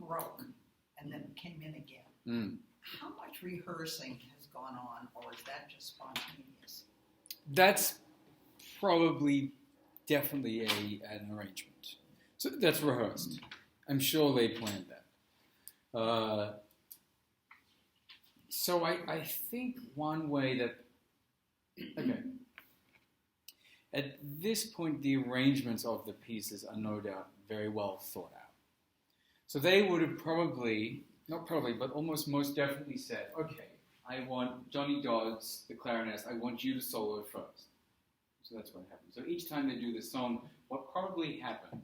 broke and then came in again. How much rehearsing has gone on, or is that just spontaneous? That's probably definitely an arrangement. So that's rehearsed. I'm sure they planned that. So I think one way that, okay, at this point the arrangements of the pieces are no doubt very well thought out. So they would have probably, not probably, but almost most definitely said, okay, I want Johnny Dodds, the clarinetist, I want you to solo first. So that's what happened. So each time they do this song, what probably happened,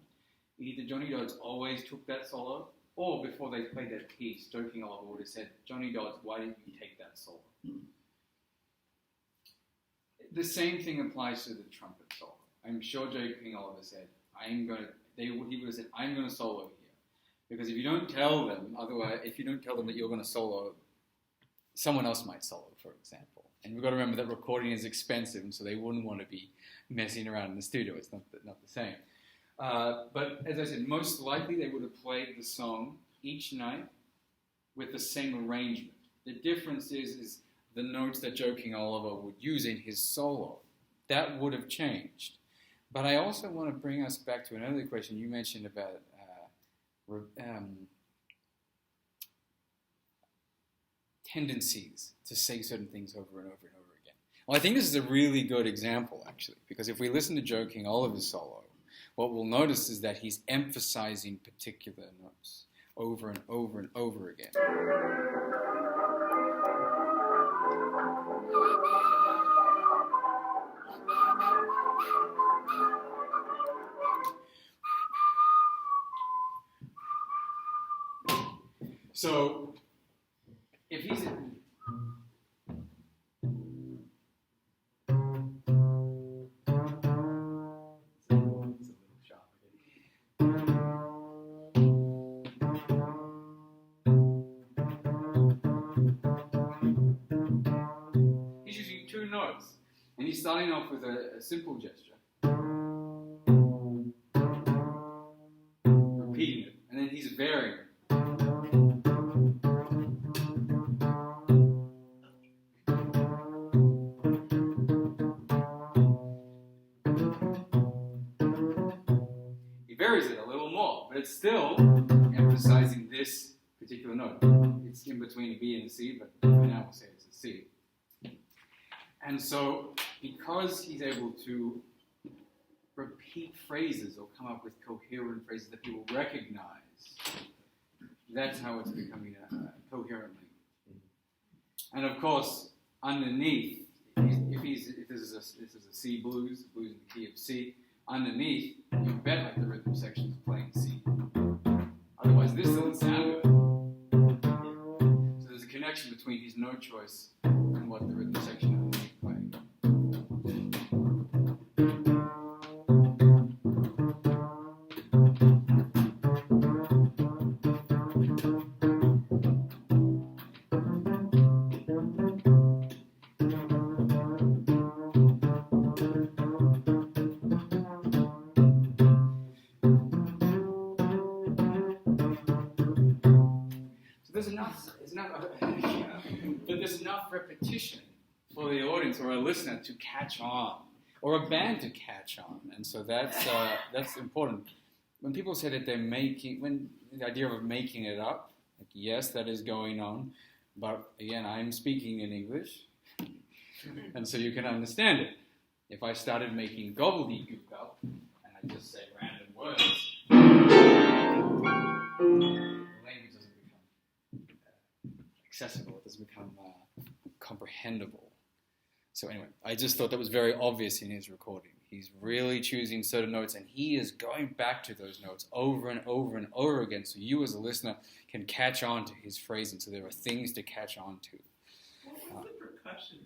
either Johnny Dodds always took that solo, or before they played that piece, Joe King Oliver would have said, Johnny Dodds, why didn't you take that solo? The same thing applies to the trumpet solo. I'm sure Joe King Oliver said, he would have said, I'm going to solo here. Because if you don't tell them, otherwise, if you don't tell them that you're going to solo, someone else might solo, for example. And we've got to remember that recording is expensive, and so they wouldn't want to be messing around in the studio. It's not the same. But as I said, most likely they would have played the song each night with the same arrangement. The difference is the notes that Joe King Oliver would use in his solo. That would have changed. But I also want to bring us back to another question you mentioned about tendencies to say certain things over and over and over again. Well, I think this is a really good example, actually, because if we listen to Joe King Oliver's solo, what we'll notice is that he's emphasizing particular notes over and over and over again. So, if he's using two notes, and he's starting off with a simple gesture, repeating it, and then he's varying it. Varies it a little more, but it's still emphasizing this particular note. It's in between a B and a C, but for now we'll say it's a C. And so, because he's able to repeat phrases or come up with coherent phrases that people recognize, that's how it's becoming a coherent language. And of course, underneath, if this is a C blues in the key of C, underneath, you bet like the rhythm section is playing C. Otherwise, this doesn't sound good. So there's a connection between his note choice and what the rhythm section underneath playing. There's enough repetition for the audience or a listener to catch on, or a band to catch on, and so that's important. When people say that they're when the idea of making it up, like, yes, that is going on, but again, I'm speaking in English, and so you can understand it. If I started making gobbledygook up, and I just say random words, language doesn't become accessible, it doesn't become comprehensible. So anyway, I just thought that was very obvious in his recording. He's really choosing certain notes, and he is going back to those notes over and over and over again, so you as a listener can catch on to his phrasing, so there are things to catch on to. What's the percussion?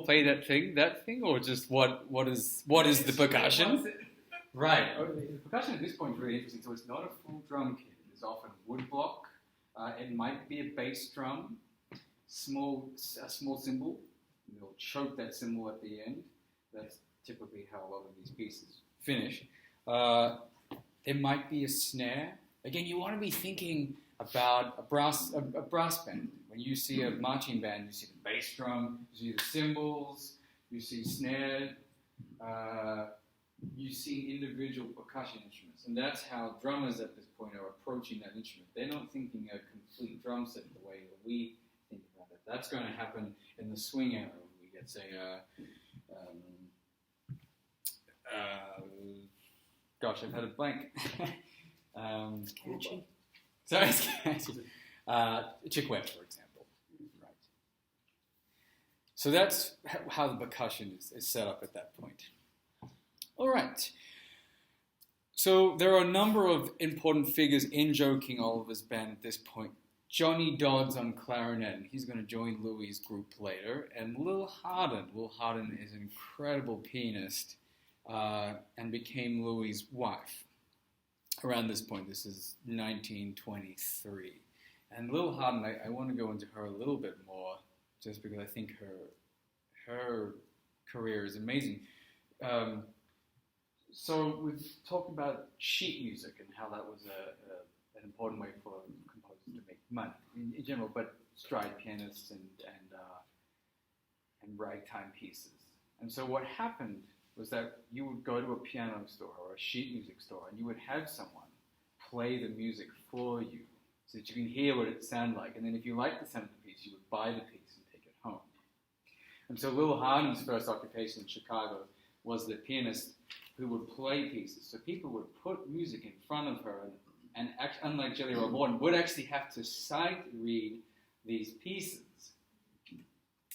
Play that thing, or just what is the percussion? Right. The percussion at this point is really interesting. So it's not a full drum kit. It's often wood block. It might be a bass drum, a small cymbal. They'll choke that cymbal at the end. That's typically how a lot of these pieces finish. It might be a snare again, you want to be thinking about a brass band. When you see a marching band, you see the bass drum, you see the cymbals, you see snare, you see individual percussion instruments. And that's how drummers at this point are approaching that instrument. They're not thinking a complete drum set the way that we think about it. That's going to happen in the swing era. We get, say, gosh, I've had a blank. Catchy. Sorry, it's catchy. Chick Webb, for example. Right. So that's how the percussion is set up at that point. All right. So there are a number of important figures in Joking Oliver's band at this point. Johnny Dodds on clarinet, and he's going to join Louis' group later. And Lil Hardin. Lil Hardin is an incredible pianist and became Louis' wife around this point. This is 1923. And Lil Hardin, I want to go into her a little bit more just because I think her career is amazing. So we've talked about sheet music and how that was an important way for composers to make money in general, but stride pianists and ragtime pieces. And so what happened was that you would go to a piano store or a sheet music store and you would have someone play the music for you so that you can hear what it sounded like. And then if you liked the sound of the piece, you would buy the piece and take it home. And so Lil Hardin's first occupation in Chicago was the pianist who would play pieces. So people would put music in front of her and unlike Jelly Roll Morton, would actually have to sight read these pieces.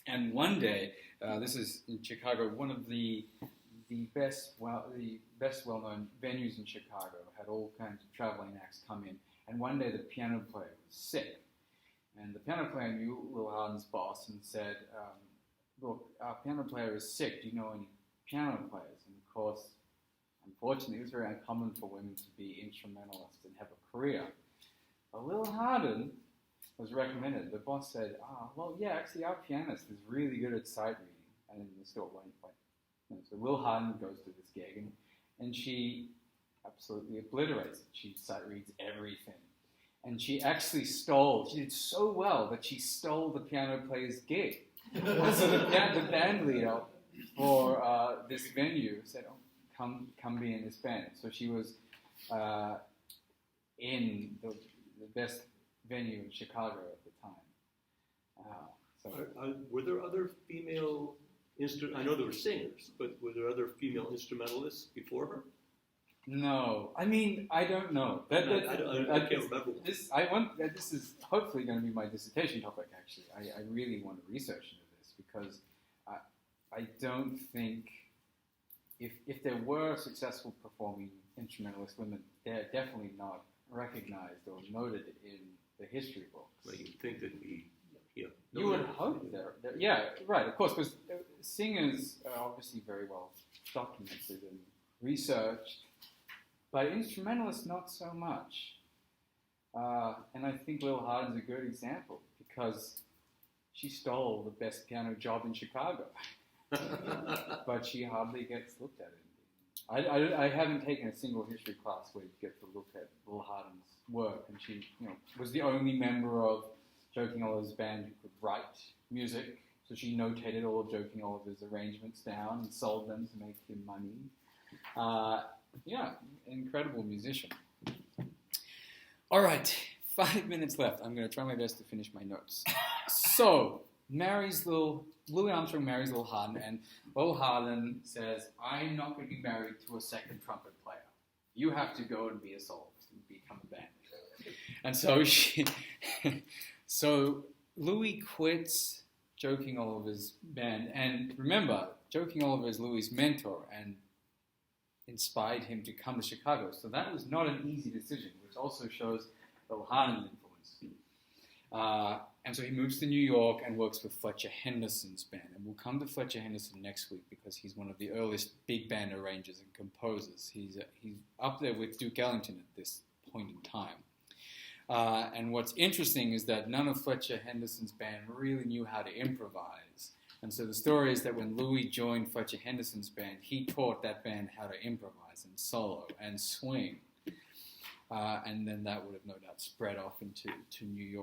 And one day, this is in Chicago, one of the best well-known venues in Chicago had all kinds of traveling acts come in. And one day the piano player was sick. And the piano player knew Lil Hardin's boss and said, look, our piano player is sick. Do you know any piano players? And of course, unfortunately, it was very uncommon for women to be instrumentalists and have a career. But Lil Hardin was recommended. The boss said, well, yeah, actually, our pianist is really good at sight reading. And in the store, so Lil Hardin goes to this gig, and she absolutely obliterates it. She sight reads everything. And she actually she did so well that she stole the piano player's gig. And so the band leader for this venue said, come be in this band. So she was in the best venue in Chicago at the time. Were there other female I know there were singers, but were there other female instrumentalists before her? No, I mean, I don't know. I can't remember. This is hopefully going to be my dissertation topic, actually. I really want to research into this because I don't think if there were successful performing instrumentalist women, they're definitely not recognized or noted in the history books. Well, you'd think that you would hope there. Yeah, right, of course, because singers are obviously very well documented and researched, but instrumentalists not so much. And I think Lil Hardin's a good example because she stole the best piano job in Chicago, but she hardly gets looked at. I haven't taken a single history class where you get to look at Lil Hardin's work, and she was the only member of Joking Oliver's band who could write music, so she notated all of Joking Oliver's arrangements down and sold them to make him money. Incredible musician. All right, 5 minutes left. I'm going to try my best to finish my notes. So, Louis Armstrong marries Lil Hardin, and Lil Hardin says, I'm not going to be married to a second trumpet player. You have to go and be a soloist and become a band leader. And so so Louis quits Joking Oliver's band, and remember, Joking Oliver is Louis' mentor and inspired him to come to Chicago. So that was not an easy decision, which also shows Lil Hardin's influence. And so he moves to New York and works with Fletcher Henderson's band. And we'll come to Fletcher Henderson next week because he's one of the earliest big band arrangers and composers. He's up there with Duke Ellington at this point in time. And what's interesting is that none of Fletcher Henderson's band really knew how to improvise. And so the story is that when Louis joined Fletcher Henderson's band, he taught that band how to improvise and solo and swing. and then that would have no doubt spread off into New York.